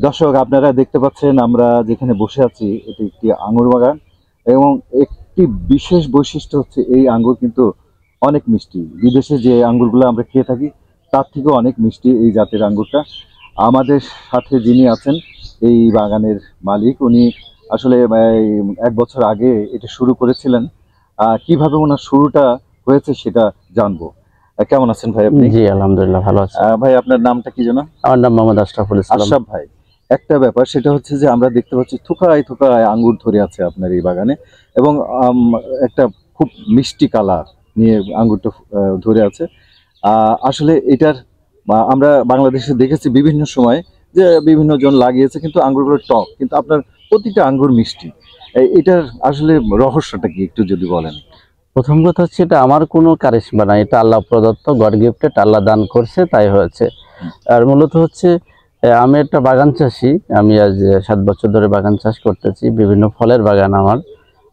দর্শক, আপনারা দেখতে পাচ্ছেন আমরা যেখানে বসে আছি এটি একটি আঙ্গুর বাগান এবং একটি বিশেষ বৈশিষ্ট্য হচ্ছে এই আঙ্গুর কিন্তু অনেক মিষ্টি। বিদেশে যে আঙ্গুরগুলো আমরা খেয়ে থাকি তার থেকেও অনেক মিষ্টি এই জাতের আঙ্গুরটা। আমাদের সাথে যিনি আছেন এই বাগানের মালিক, উনি আসলে এই 1 বছর আগে এটা শুরু করেছিলেন। কিভাবে ওনার শুরুটা হয়েছে সেটা জানবো। কেমন আছেন ভাই আপনি? জি, আলহামদুলিল্লাহ ভালো আছি। ভাই, আপনার নামটা কি যেন? আমার নাম মোহাম্মদ আশরাফুল ইসলাম। আশরাফ ভাই, একটা ব্যাপার সেটা হচ্ছে যে আমরা দেখতে পাচ্ছি থোকায় থোকায় আঙ্গুর ধরে আছে আপনার এই বাগানে এবং আম, একটা খুব মিষ্টি কালার নিয়ে আঙ্গুরটা ধরে আছে। আসলে এটার আমরা বাংলাদেশে দেখেছি বিভিন্ন সময় যে বিভিন্ন জন লাগিয়েছে কিন্তু আঙ্গুরগুলো টক, কিন্তু আপনার প্রতিটা আঙ্গুর মিষ্টি। এটার আসলে রহস্যটা কি একটু যদি বলেন। প্রথম কথা হচ্ছে এটা আমার কোনো কারিশমা না, এটা আল্লাহ প্রদত্ত, গড গিফটেড, আল্লাহ দান করছে তাই হয়েছে। আর মূলত হচ্ছে আমি একটা বাগান চাষি। আমি আজ 7 বছর ধরে বাগান চাষ করতেছি, বিভিন্ন ফলের বাগান আমার।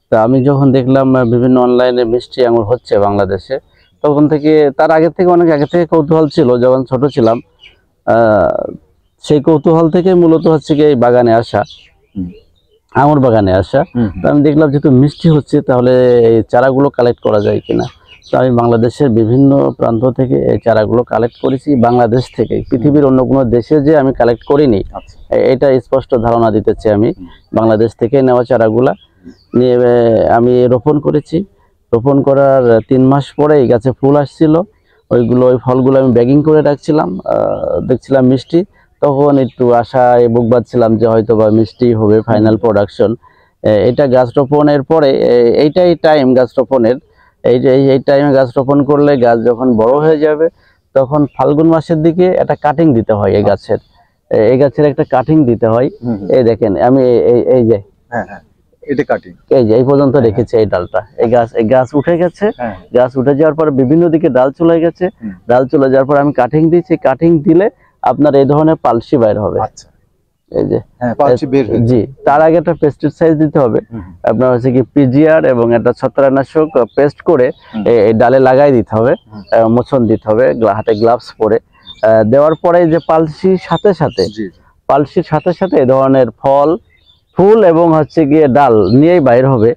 তা আমি যখন দেখলাম বিভিন্ন অনলাইনে মিষ্টি আঙুর হচ্ছে বাংলাদেশে, তখন থেকে, তার আগে থেকে, অনেক আগে থেকে কৌতূহল ছিল যখন ছোট ছিলাম। সেই কৌতূহল থেকে মূলত হচ্ছে কি এই বাগানে আসা, আঙুর বাগানে আসা। তো আমি দেখলাম যেহেতু মিষ্টি হচ্ছে, তাহলে এই চারাগুলো কালেক্ট করা যায় কিনা। তো আমি বাংলাদেশের বিভিন্ন প্রান্ত থেকে এই চারাগুলো কালেক্ট করেছি, বাংলাদেশ থেকে। পৃথিবীর অন্য কোনো দেশে যে আমি কালেক্ট করিনি এটা স্পষ্ট ধারণা দিতেছি আমি। বাংলাদেশ থেকে নেওয়া চারাগুলা নিয়ে আমি রোপণ করেছি। রোপণ করার 3 মাস পরেই গাছে ফুল আসছিল। ওই ফলগুলো আমি ব্যাগিং করে রাখছিলাম, দেখছিলাম মিষ্টি। তখন একটু আশায় বুক বাঁধছিলাম যে হয়তো বা মিষ্টি হবে ফাইনাল প্রোডাকশন। এটা গাছ রোপণের পরে, এইটাই টাইম গাছ রোপণের। এই টাইমে গাছ রোপণ করলে গাছ যখন বড় হয়ে যাবে, তখন ফাল্গুন মাসের দিকে একটা কাটিং দিতে হয় এই গাছের একটা কাটিং দিতে হয়। এই দেখেন আমি এই যে, হ্যাঁ হ্যাঁ, এটা কাটিং, এই যে এই পর্যন্ত রেখেছি এই ডালটা। এই গাছ উঠে গেছে। গাছ উঠে যাওয়ার পরে বিভিন্ন দিকে ডাল চলে গেছে। ডাল চলে যাওয়ার পর আমি কাটিং দিয়েছি। কাটিং দিলে আপনার এই ধরনের পালসি বাইর হবে। এই যে জি, তার আগে একটা পেস্টিসাইড দিতে হবে। আপনার হচ্ছে কি পিজিআর এবং একটা ছত্রাকনাশক পেস্ট করে এই ডালে লাগাই দিতে হবে, মোচন দিতে হবে হাতে গ্লাভস পরে। দেওয়ার পরে যে পালসির সাথে সাথে এই ধরনের ফল, ফুল এবং হচ্ছে গিয়ে ডাল নিয়েই বাইর হবে।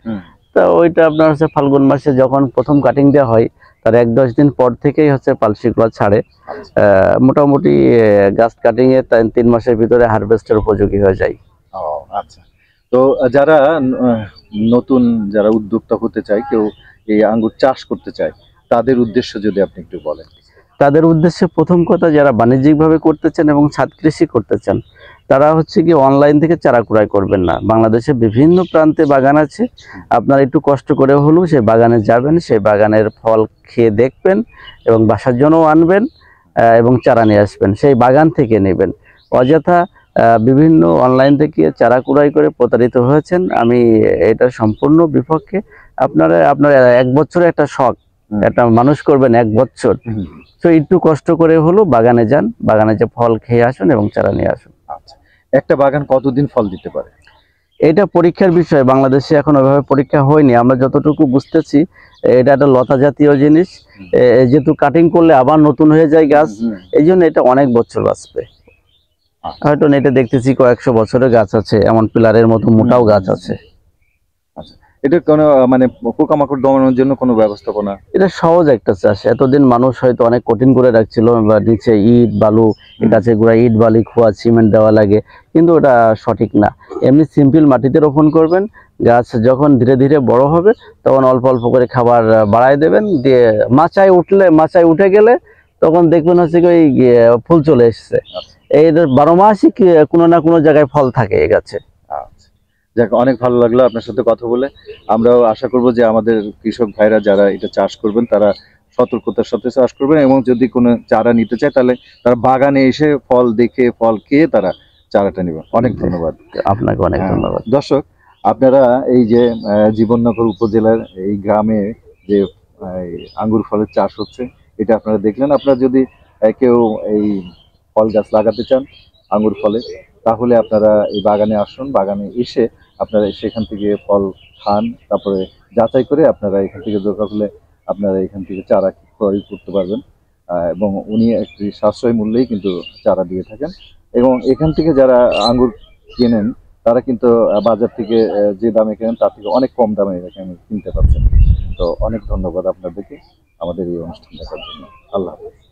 তো ওইটা আপনার হচ্ছে ফাল্গুন মাসে যখন প্রথম কাটিং দেওয়া হয়, তার 1-10 দিন পর থেকেই হচ্ছে পালসিগুলো ছাড়ে। মোটামুটি গাছ কাটিং এ 3 মাসের ভিতরে হারভেস্টের উপযোগী হয়ে যায়। আচ্ছা, তো যারা নতুন যারা উদ্যোক্তা হতে চায়, কেউ এই আঙ্গুর চাষ করতে চায়, তাদের উদ্দেশ্য যদি আপনি একটু বলেন। তাদের উদ্দেশ্যে প্রথম কথা, যারা বাণিজ্যিকভাবে করতে চান এবং ছাদ কৃষি করতে চান, তারা হচ্ছে কি অনলাইন থেকে চারা ক্রয় করবেন না। বাংলাদেশে বিভিন্ন প্রান্তে বাগান আছে। আপনারা একটু কষ্ট করে হলেও সেই বাগানে যাবেন, সেই বাগানের ফল খেয়ে দেখবেন এবং বাসার জন্যও আনবেন এবং চারা নিয়ে আসবেন, সেই বাগান থেকে নেবেন। অযথা বিভিন্ন অনলাইন থেকে চারা ক্রয় করে প্রতারিত হয়েছেন, আমি এটা সম্পূর্ণ বিপক্ষে। আপনার 1 বছরে একটা শখ, একটা মানুষ করবেন 1 বছর, তো একটু কষ্ট করে হলেও বাগানে যান, বাগানে যে ফল খেয়ে আসুন এবং চারা নিয়ে আসুন। আচ্ছা, একটা বাগান কতদিন ফল দিতে পারে? এটা পরীক্ষার বিষয়। বাংলাদেশে এখন ওইভাবে পরীক্ষা হয়নি, আমরা যতটুকু বুঝতেছি। এটা একটা লতা জাতীয় জিনিস, যেহেতু কাটিং করলে আবার নতুন হয়ে যায় গাছ, এই জন্য এটা অনেক বছর বাঁচবে। হয়তো এটা দেখতেছি কয়েকশো বছরের গাছ আছে, এমন পিলারের মতো মোটাও গাছ আছে। এটা কোনো মানে পোকামাকড় দমানোর জন্য কোনো ব্যবস্থাপনা? এটা সহজ একটা চাষ। এতদিন মানুষ হয়তো অনেক কঠিন করে রাখছিল, বা নিচে ইট বালু, গাছের গোড়ায় ইট বালি খোয়া সিমেন্ট দেওয়া লাগে, কিন্তু ওটা সঠিক না। এমনি সিম্পল মাটিতে রোপণ করবেন। গাছ যখন ধীরে ধীরে বড় হবে, তখন অল্প অল্প করে খাবার বাড়ায় দেবেন, দিয়ে মাচায় উঠে গেলে তখন দেখবেন হচ্ছে কি ওই ফুল চলে এসছে। এই 12 মাসই কোনো না কোনো জায়গায় ফল থাকে এই গাছে। যাক, অনেক ভালো লাগলো আপনার সাথে কথা বলে। আমরাও আশা করব যে আমাদের কৃষক ভাইরা যারা এটা চাষ করবেন, তারা সতর্কতার সাথে চাষ করবেন এবং যদি কোনো চারা নিতে চায়, তাহলে তারা বাগানে এসে ফল দেখে, ফল খেয়ে তারা চারাটা নেবেন। অনেক ধন্যবাদ আপনাকে, অনেক ধন্যবাদ। দর্শক, আপনারা এই যে জীবননগর উপজেলার এই গ্রামে যে আঙ্গুর ফলের চাষ হচ্ছে, এটা আপনারা দেখলেন। আপনারা যদি কেউ এই ফল গাছ লাগাতে চান আঙ্গুর ফলে, তাহলে আপনারা এই বাগানে আসুন। বাগানে এসে আপনারা সেখান থেকে ফল খান, তারপরে যাচাই করে আপনারা এখান থেকে দরকার হলে আপনারা এখান থেকে চারা ক্রয় করতে পারবেন। এবং উনি একটি সাশ্রয় মূল্যেই কিন্তু চারা দিয়ে থাকেন। এবং এখান থেকে যারা আঙ্গুর কেনেন তারা কিন্তু বাজার থেকে যে দামে কেনেন তার থেকে অনেক কম দামে এখানে কিনতে পারছেন। তো অনেক ধন্যবাদ আপনাদেরকে আমাদের এই অনুষ্ঠান দেখার জন্য। আল্লাহ হাফেজ।